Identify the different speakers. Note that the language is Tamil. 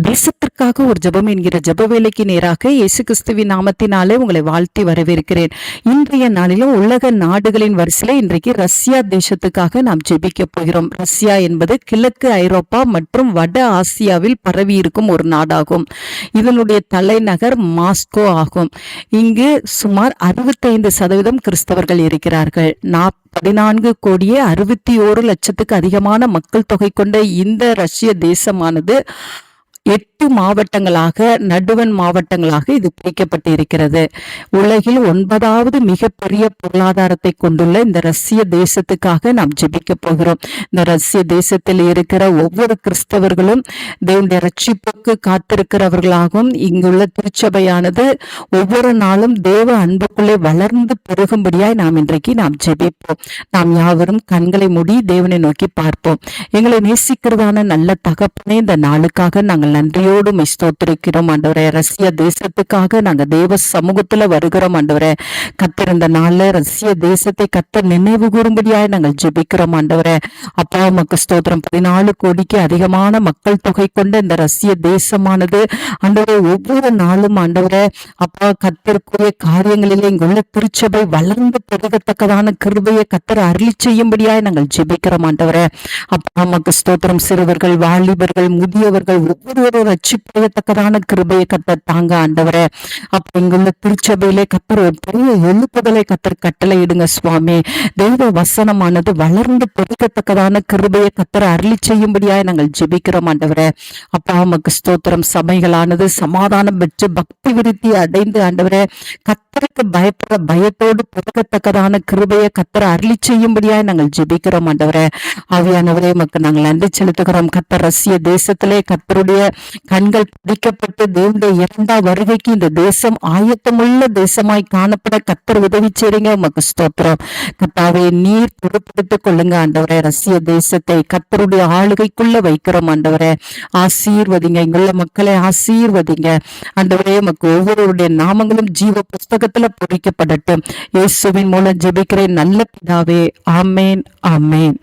Speaker 1: தேசத்திற்காக ஒரு ஜெபம் என்கிற ஜெப வேலைக்கு நேராக இயேசு கிறிஸ்துவின் நாமத்தினாலே உங்களை வாழ்த்தி வரவேற்கிறேன். இன்றைய நாளிலும் உலக நாடுகளின் வரிசையில இன்றைக்கு ரஷ்யா தேசத்துக்காக நாம் ஜெபிக்க போகிறோம். ரஷ்யா என்பது கிழக்கு ஐரோப்பா மற்றும் வட ஆசியாவில் பரவி இருக்கும் ஒரு நாடாகும். இதனுடைய தலைநகர் மாஸ்கோ ஆகும். இங்கு சுமார் 65% கிறிஸ்தவர்கள் இருக்கிறார்கள். 14 கோடியே 61 லட்சத்துக்கு அதிகமான மக்கள் தொகை கொண்ட இந்த ரஷ்ய தேசமானது 8 மாவட்டங்களாக, நடுவண் மாவட்டங்களாக இது பிரிக்கப்பட்டு இருக்கிறது. உலகில் 9வது மிகப்பெரிய பொருளாதாரத்தை கொண்டுள்ள இந்த ரஷ்ய தேசத்துக்காக நாம் ஜெபிக்க போகிறோம். இந்த ரஷ்ய தேசத்தில் இருக்கிற ஒவ்வொரு கிறிஸ்தவர்களும் தேவனுடைய ரட்சிப்புக்கு காத்திருக்கிறவர்களாகவும், இங்குள்ள திருச்சபையானது ஒவ்வொரு நாளும் தேவ அன்புக்குள்ளே வளர்ந்து பெருகும்படியாய் இன்றைக்கு நாம் ஜெபிப்போம். நாம் யாவரும் கண்களை மூடி தேவனை நோக்கி பார்ப்போம். எங்களை நேசிக்கிறதான நல்ல தகப்பனே, இந்த நாளுக்காக நாங்கள் நன்றியோடு ஸ்தோத்திரிக்கிறோம் ஆண்டவரே. ரஷ்ய தேசத்துக்காக நாங்க தேவ சமூகத்துல வருகிறோம் ஆண்டவரே. கர்த்தர் இந்த நாள்ல ரஷ்ய தேசத்தை கர்த்தர் நினைவு கூறும்படியாய் நாங்கள் ஜெபிக்கிறோம் ஆண்டவரே. அப்பா உமக்கு ஸ்தோத்திரம். 14 கோடிக்கு அதிகமான மக்கள் தொகை கொண்ட இந்த ரஷ்ய தேசமானது ஆண்டவரே ஒவ்வொரு நாளும் ஆண்டவரே அப்பா கர்த்தருக்குரிய காரியங்களிலே இங்குள்ள திருச்சபை வளர்ந்து பெருகத்தக்கதான கிருபையை கர்த்தர் அருளி செய்யும்படியாய் நாங்கள் ஜெபிக்கிறோம் ஆண்டவரே. அப்பா உமக்கு ஸ்தோத்திரம். சிறுவர்கள், வாலிபர்கள், முதியவர்கள் ஒவ்வொரு ரட்சிப்படையத்தக்கதான கிருபையை கர்த்தர் தாங்க ஆண்டவரே. அப்ப இங்குள்ள திருச்சபையிலே கர்த்தர் ஒரு பெரிய எழுப்புதலை கர்த்தர் கட்டளை இடுங்க சுவாமி. தெய்வ வசனமானது வளர்ந்து பெருகத்தக்கதான கிருபையை கர்த்தர் அருளி செய்யும்படியாய் நாங்கள் ஜெபிக்கிறோம் ஆண்டவரே. அப்பா உமக்கு ஸ்தோத்திரம். சபைகளானது சமாதானம் பெற்று பக்தி விருத்தி அடைந்து ஆண்டவரே கர்த்தருக்கு பயப்பட பயத்தோடு பெருகத்தக்கதான கிருபையை கர்த்தர் அருளி செய்யும்படியாய் நாங்கள் ஜெபிக்கிறோம் ஆண்டவரே. ஆவியானவரே உமக்கு நாங்கள் நன்றி செலுத்துகிறோம். கர்த்தர் ரஷ்ய தேசத்திலே கர்த்தருடைய கண்கள் பிடிக்கப்பட்டு தேவனுடைய 2ஆம் வருகைக்கு இந்த தேசம் ஆயத்தமுள்ள தேசமாய் காணப்பட கர்த்தர் உதவி செய்றீங்க. உமக்கு ஸ்தோத்திரம். கர்த்தாவே நீர் பொறுப்பெடுத்துக் கொள்ளுங்க ஆண்டவரே. ரஷ்ய தேசத்தை கர்த்தருடைய ஆளுகைக்குள்ள வைக்கிறோம் ஆண்டவரே. ஆசீர்வதிங்க, இங்குள்ள மக்களை ஆசீர்வதிங்க ஆண்டவரே. உமக்கு ஒவ்வொருவருடைய நாமங்களும் ஜீவ புஸ்தகத்துல பொறிக்கப்படட்டும். இயேசுவின் மூலம் ஜெபிக்கிறேன் நல்ல பிதாவே. ஆமேன், ஆமேன்.